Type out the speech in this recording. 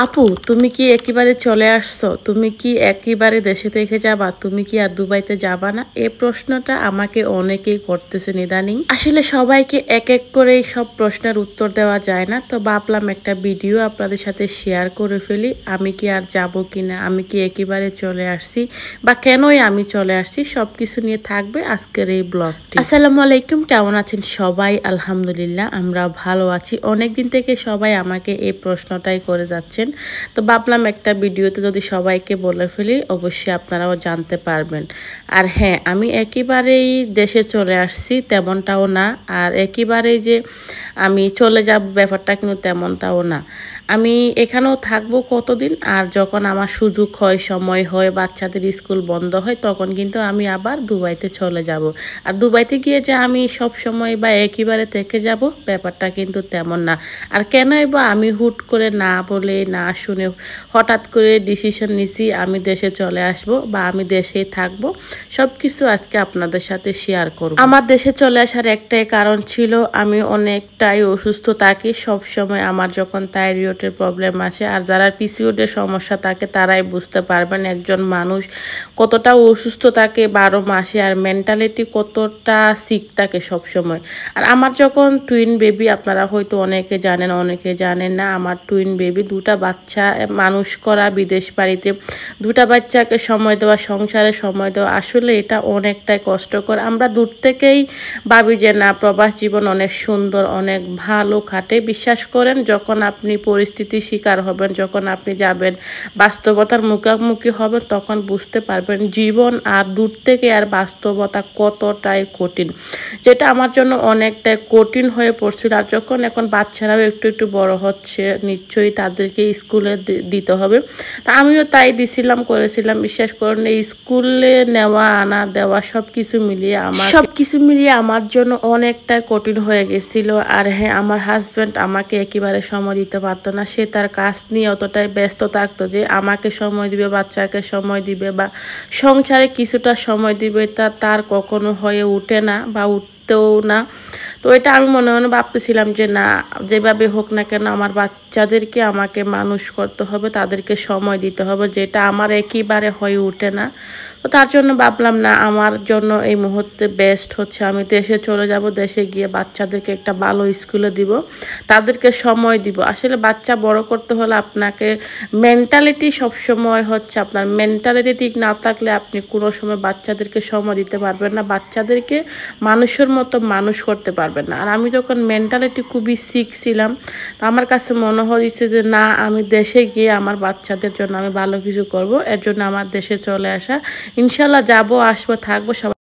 আপু, তুমি কি একেবারে চলে আসছো? তুমি কি একেবারে দেশে থেকে যাবা? তুমি কি আর দুবাইতে যাবা না? এই প্রশ্নটা আমাকে অনেকেই করতেছে ইদানিং। আসলে সবাইকে এক এক করে সব প্রশ্নের উত্তর দেওয়া যায় না, তো ভাবলাম একটা ভিডিও আপনাদের সাথে শেয়ার করে ফেলি। আমি কি আর যাব কিনা, আমি কি একেবারে চলে আসছি, বা কেনই আমি চলে আসছি, সবকিছু নিয়ে থাকবে আজকের এই ব্লগটি। আসসালামু আলাইকুম, কেমন আছেন সবাই? আলহামদুলিল্লাহ, আমরা ভালো আছি। অনেকদিন থেকে সবাই আমাকে এই প্রশ্নটাই করে যাচ্ছেন, তো ভাবলাম একটা ভিডিওতে যদি সবাইকে বলে ফেলি, অবশ্যই আপনারাও জানতে পারবেন। আর হ্যাঁ, আমি একেবারেই দেশে চলে আসছি তেমনটাও না, আর একেবারেই যে আমি চলে যাব ব্যাপারটা কিন্তু তেমনটাও না। আমি এখানেও থাকবো কতদিন, আর যখন আমার সুযোগ হয়, সময় হয়, বাচ্চাদের স্কুল বন্ধ হয়, তখন কিন্তু আমি আবার দুবাইতে চলে যাব। আর দুবাইতে গিয়ে যে আমি সব সময় বা একেবারে থেকে যাব, ব্যাপারটা কিন্তু তেমন না। আর কেনই বা আমি হুট করে না বলে না শুনে হঠাৎ করে ডিসিশন নিছি আমি দেশে চলে আসব বা আমি দেশেই থাকবো, সব কিছু আজকে আপনাদের সাথে শেয়ার করব। আমার দেশে চলে আসার একটাই কারণ ছিল, আমি অনেকটাই অসুস্থ থাকি সব সময়। আমার যখন থাইরয়েডের প্রবলেম আছে, আর যারা পিসিওডির সমস্যা থাকে তারাই বুঝতে পারবেন একজন মানুষ কতটা অসুস্থ থাকে 12 মাসে, আর মেন্টালিটি কতটা সিক থাকে সব সময়। আর আমার যখন টুইন বেবি, আপনারা হয়তো অনেকে জানেন অনেকে জানেন না, আমার টুইন বেবি, দুটা বাচ্চা মানুষ করা বিদেশ বাড়িতে, দুটা বাচ্চাকে সময় দেওয়া, সংসারে সময় দেওয়া, আসলে এটা অনেকটাই কষ্টকর। আমরা দূর থেকেই ভাবি যে না, প্রবাস জীবন অনেক সুন্দর, অনেক ভালো খাটে। বিশ্বাস করেন, যখন আপনি পরিস্থিতির শিকার হবেন, যখন আপনি যাবেন, বাস্তবতার মুখোমুখি হবেন, তখন বুঝতে পারবেন জীবন আর দূর থেকে আর বাস্তবতা কতটাই কঠিন, যেটা আমার জন্য অনেকটাই কঠিন হয়ে পড়ছিল। আর যখন এখন বাচ্চারাও একটু একটু বড় হচ্ছে, নিশ্চয়ই তাদেরকে স্কুলে দিতে হবে, তা আমিও তাই দিছিলাম, করেছিলাম। বিশ্বাস করেন, এই স্কুলে নেওয়া আনা দেওয়া সব কিছু মিলিয়ে আমার জন্য অনেকটাই কঠিন হয়ে গেছিল। আর হ্যাঁ, আমার হাজব্যান্ড আমাকে একেবারে সময় দিতে পারতো না। সে তার কাজ নিয়ে অতটাই ব্যস্ত থাকতো যে আমাকে সময় দিবে, বাচ্চাকে সময় দিবে বা সংসারে কিছুটা সময় দিবে, তা তার কখনো হয়ে ওঠে না বা উঠতেও না। তো এটা আমি মনে মনে ভাবতেছিলাম যে না, যেভাবে হোক না কেন আমার বাচ্চাদেরকে আমাকে মানুষ করতে হবে, তাদেরকে সময় দিতে হবে, যেটা আমার একেবারে হয়ে ওঠে না। তো তার জন্য ভাবলাম না, আমার জন্য এই মুহূর্তে বেস্ট হচ্ছে আমি দেশে চলে যাব। দেশে গিয়ে বাচ্চাদেরকে একটা ভালো স্কুলে দিব, তাদেরকে সময় দিব। আসলে বাচ্চা বড় করতে হলে আপনাকে মেন্টালিটি সবসময় হচ্ছে, আপনার মেন্টালিটি ঠিক না থাকলে আপনি কোনো সময় বাচ্চাদেরকে সময় দিতে পারবেন না, বাচ্চাদেরকে মানুষের মতো মানুষ করতে পারবেন না। আর আমি যখন মেন্টালিটি খুবই সিক ছিলাম, তো আমার কাছে মনে হয়েছে যে না, আমি দেশে গিয়ে আমার বাচ্চাদের জন্য আমি ভালো কিছু করব। এর জন্য আমার দেশে চলে আসা। ইনশাল্লাহ যাবো, আসবো, থাকবো। সবাই